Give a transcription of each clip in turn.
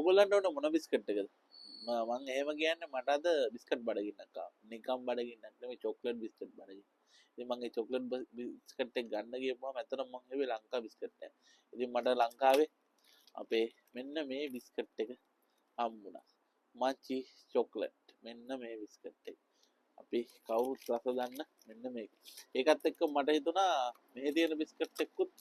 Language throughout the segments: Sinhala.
ඔයගොල්ලන්ට ඕන මොන බිස්කට් එකද? මං එහෙම කියන්නේ මට අද බිස්කට් බඩගින්නක් ආවා. නිකම් බඩගින්නක් නෙමෙයි චොක්ලට් බිස්කට් බඩගින්න. ඉතින් මම ඒ චොක්ලට් බිස්කට් එක ගන්න ගියපුවම ඇත්තටම මං හෙව්වේ ලංකා බිස්කට් එක. ඉතින් මට ලංකාවේ අපේ මෙන්න මේ බිස්කට් එක හම්බුණා. මචි චොක්ලට්. මෙන්න මේ බිස්කට් එක. අපි කවුරුත් රස දන්න මෙන්න මේක. ඒකත් එක්ක මට හිතුණා මේ තියෙන බිස්කට් එක්කුත්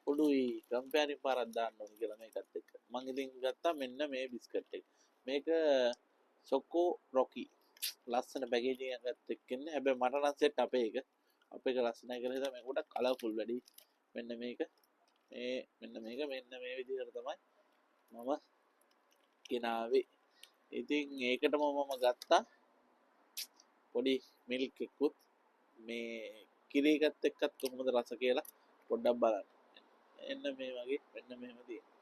පොඩුයි කම්පැනි පාරක් දාන්න ඕන කියලා මේකත් එක්ක. මං ඉතින් ගත්තා මෙන්න මේ බිස්කට් එක. මේක චොකෝ රොකි. ලස්සන පැකේජින් එකක් එක්ක ඉන්නේ. හැබැයි මට නම් සෙට් අපේ එක. අපේ එක ලස්සනයි කියලා හිතා මේක ගොඩක් කලර්ෆුල් වැඩි. මෙන්න මේක මෙන්න මේ විදිහට තමයි මම ගෙනාවේ. ඉතින් ඒකටම මම ගත්තා පොඩි මිල්ක් එකකුත් මේ කිරි එකත් එක්කත් කොහොමද රස කියලා පොඩ්ඩක් බලන්න. එන්න මේ වගේ මෙන්න මෙහෙම තියෙනවා.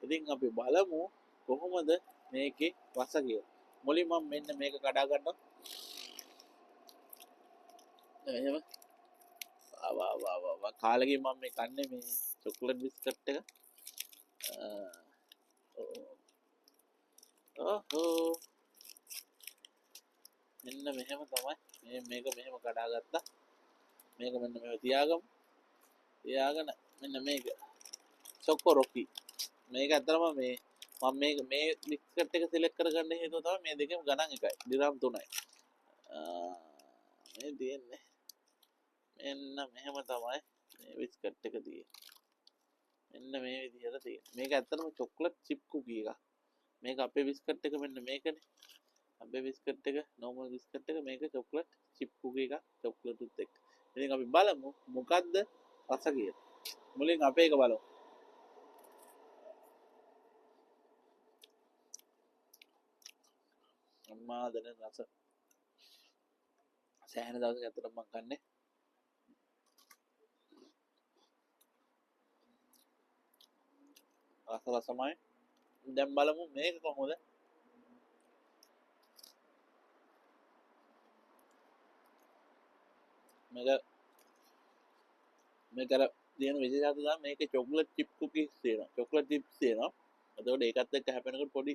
ඉතින් අපි බලමු කොහොමද මේකේ රස කියලා. මුලින් මම මෙන්න මේක කඩා ගන්නවා. එහෙම වා කාලෙකින් මම මේ කන්නේ මේ චොක්ලට් බිස්කට් එක. ඕහෝ මෙන්න මෙහෙම තමයි මේක මෙහෙම කඩා ගත්තා. මේක මෙන්න මෙහෙම තියාගෙන මෙන්න මේක චොකෝ රොකි. මේක ඇත්තටම මම මේ බිස්කට් එක සිලෙක්ට් කරගන්න හේතුව තමයි මේ දෙකේම ගණන් එකයි. දිරාම් 3යි. මේ තියෙන්නේ මෙන්න මෙහෙම තමයි මේ බිස්කට් එක තියෙන්නේ. මෙන්න මේ විදිහට තියෙන්නේ. මේක ඇත්තටම චොක්ලට් චිප් කුකී එකක්. මේක අපේ බිස්කට් එක මෙන්න මේකනේ. අපේ බිස්කට් එක නෝමල් බිස්කට් එක මේක චොක්ලට් චිප් කුකී එකක් චොක්ලට් උත් එක්ක. ඉතින් අපි බලමු මොකද්ද රස කියලා. මුලින් අපේ එක බලමු. අම්මා දැනෙන රස. සෑහෙන දවසක් ඇත්තටම මම කන්නේ. රසමයි. දැන් බලමු මේක කොහොමද? මේක අර තියෙන විශේෂත්වය තමයි මේකේ චොක්ලට් චිප් කුකීස් තියෙනවා. චොක්ලට් චිප්ස් තියෙනවා. එතකොට ඒකත් එක්ක හැපෙනකොට පොඩි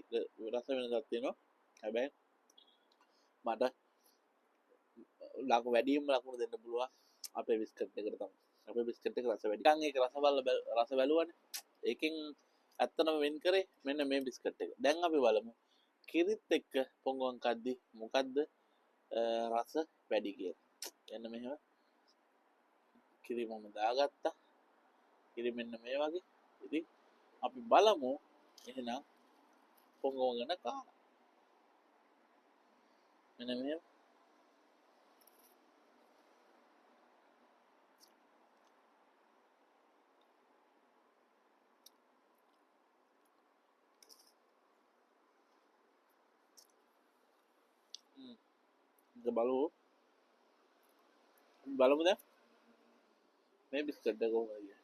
රස වෙනසක් තියෙනවා. හැබැයි මට වැඩිම ලකුණු දෙන්න පුළුවන් අපේ බිස්කට් එකට තමයි. අපේ බිස්කට් එක රස වැඩි. නිකන් ඒක රස බලුවානේ. ඒකෙන් ඇත්තටම වෙන් කරේ මෙන්න මේ බිස්කට් එක. දැන් අපි බලමු කිරිත් එක්ක පොංගුවන් කද්දි මොකද්ද රස වැඩි කියලා. එන්න මෙහෙම කිරි මම දාගත්තා. කිරි මෙන්න මේ වගේ. ඉතින් අපි බලමු එහෙනම් පොංගුවන් ගැන කාලා. මෙන්න මෙහෙම බලමු දැන් මේ බිස්කට් එක කොහොමද කියලා.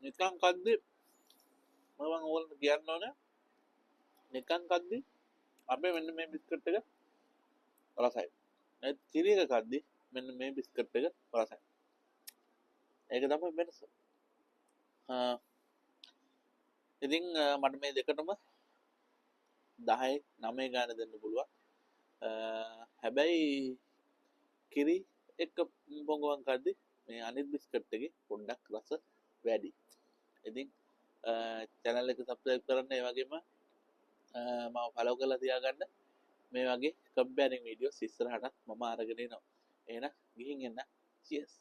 නිකන් කද්දි මම ඕගොල්ලන්ට කියන්න ඕනේ නිකන් කද්දි අපේ මෙන්න මේ බිස්කට් එක රසයි. ඒ කිරි එක කද්දි මෙන්න මේ බිස්කට් එක රසයි. ඒක තමයි වෙනස. ඉතින් මට මේ දෙකටම 10 9 ගාන දෙන්න පුළුවන්. හැබැයි කිරි එක පොංගුවන් කද්දි මේ අනිත් බිස්කට් එකේ පොඩ්ඩක් රස වැඩි. ඉතින් channel එක subscribe කරන්න ඒ වගේම මම follow කරලා තියාගන්න. මේ වගේ comparing videos ඉස්සරහට මම අරගෙන එනවා. එහෙනම් ගිහින් එන්න. cheers.